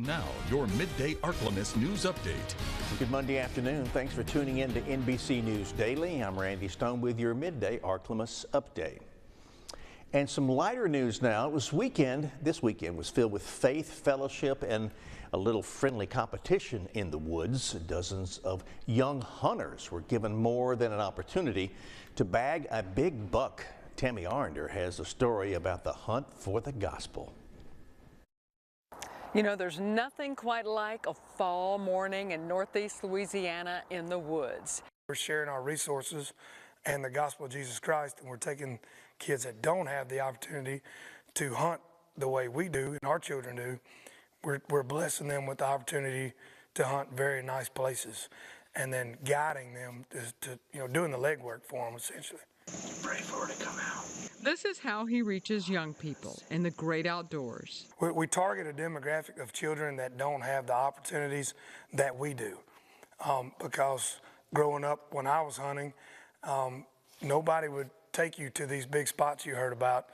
And now, your Midday Ark-La-Miss news update. Good Monday afternoon. Thanks for tuning in to NBC News Daily. I'm Randy Stone with your Midday Ark-La-Miss update. And some lighter news now. This weekend was filled with faith, fellowship, and a little friendly competition in the woods. Dozens of young hunters were given more than an opportunity to bag a big buck. Tammy Arender has a story about the hunt for the gospel. You know, there's nothing quite like a fall morning in Northeast Louisiana in the woods. We're sharing our resources and the gospel of Jesus Christ, and we're taking kids that don't have the opportunity to hunt the way we do and our children do. We're blessing them with the opportunity to hunt very nice places, and then guiding them to doing the legwork for them essentially. Pray for it to come out. This is how he reaches young people in the great outdoors. We target a demographic of children that don't have the opportunities that we do. Because growing up when I was hunting, nobody would take you to these big spots you heard about,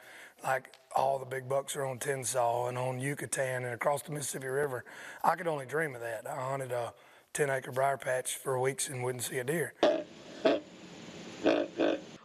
like all the big bucks are on Tensas and on Yucatan and across the Mississippi River. I could only dream of that. I hunted a 10-acre briar patch for weeks and wouldn't see a deer.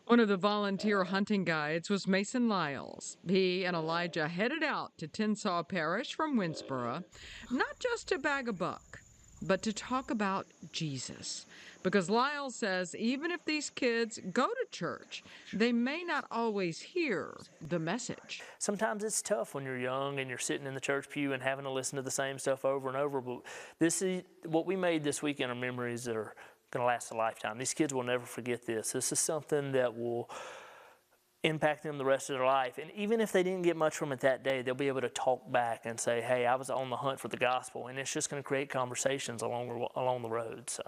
One of the volunteer hunting guides was Mason Lyles. He and Elijah headed out to Tensas Parish from Winsboro, not just to bag a buck, but to talk about Jesus. Because Lyles says even if these kids go to church, they may not always hear the message. Sometimes it's tough when you're young and you're sitting in the church pew and having to listen to the same stuff over and over. But this is what we made this weekend are memories that are going to last a lifetime. These kids will never forget this. This is something that will impact them the rest of their life. And even if they didn't get much from it that day, they'll be able to talk back and say, hey, I was on the hunt for the gospel. And it's just going to create conversations along the road. So.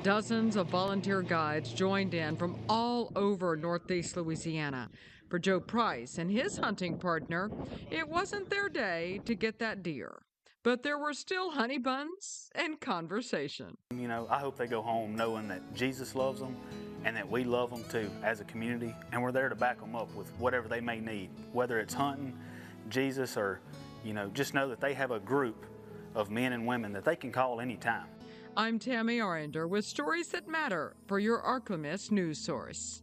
Dozens of volunteer guides joined in from all over Northeast Louisiana. For Joe Price and his hunting partner, it wasn't their day to get that deer. But there were still honey buns and conversation. You know, I hope they go home knowing that Jesus loves them and that we love them too as a community, and we're there to back them up with whatever they may need, whether it's hunting, Jesus, or, just know that they have a group of men and women that they can call anytime. I'm Tammy Arender with stories that matter for your Ark-La-Miss news source.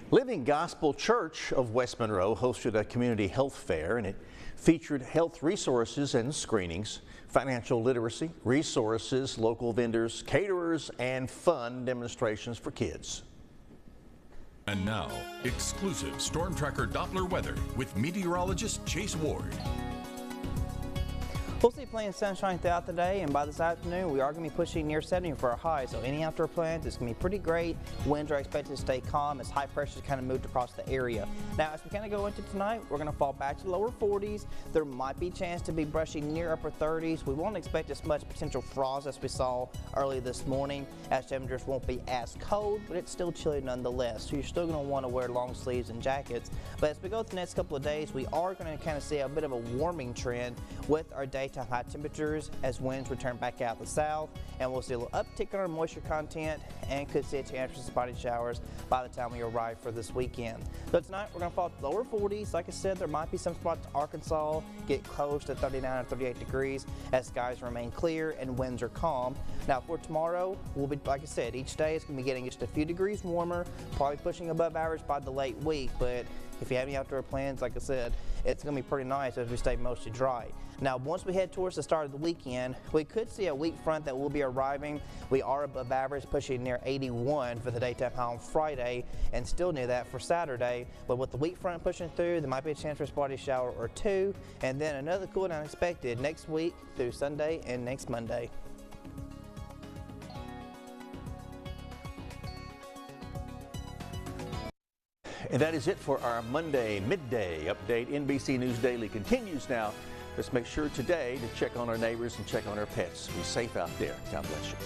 Living Gospel Church of West Monroe hosted a community health fair, and it featured health resources and screenings, financial literacy, resources, local vendors, caterers, and fun demonstrations for kids. And now, exclusive Storm Tracker Doppler weather with meteorologist Chase Ward. We'll see plenty of sunshine throughout the day, and by this afternoon we are going to be pushing near 70 for our high, so any outdoor plans, it's going to be pretty great. Winds are expected to stay calm as high pressure kind of moved across the area. Now, as we kind of go into tonight, we're going to fall back to the lower 40s. There might be a chance to be brushing near upper 30s. We won't expect as much potential frost as we saw early this morning, as temperatures won't be as cold, but it's still chilly nonetheless, so you're still going to want to wear long sleeves and jackets. But as we go through the next couple of days, we are going to kind of see a bit of a warming trend with our daytime high temperatures as winds return back out the south, and we'll see a little uptick in our moisture content and could see a chance for spotty showers by the time we arrive for this weekend. So tonight we're going to fall to the lower 40s. Like I said, there might be some spots in Arkansas get close to 39 or 38 degrees as skies remain clear and winds are calm. Now for tomorrow, we'll be, like I said, each day it's going to be getting just a few degrees warmer, probably pushing above average by the late week, but if you have any outdoor plans, like I said, it's going to be pretty nice as we stay mostly dry. Now, once we head towards the start of the weekend, we could see a weak front that will be arriving. We are above average, pushing near 81 for the daytime high on Friday, and still near that for Saturday. But with the weak front pushing through, there might be a chance for a spotty shower or two, and then another cool down expected next week through Sunday and next Monday. And that is it for our Monday midday update. NBC News Daily continues now. Let's make sure today to check on our neighbors and check on our pets. Be safe out there. God bless you.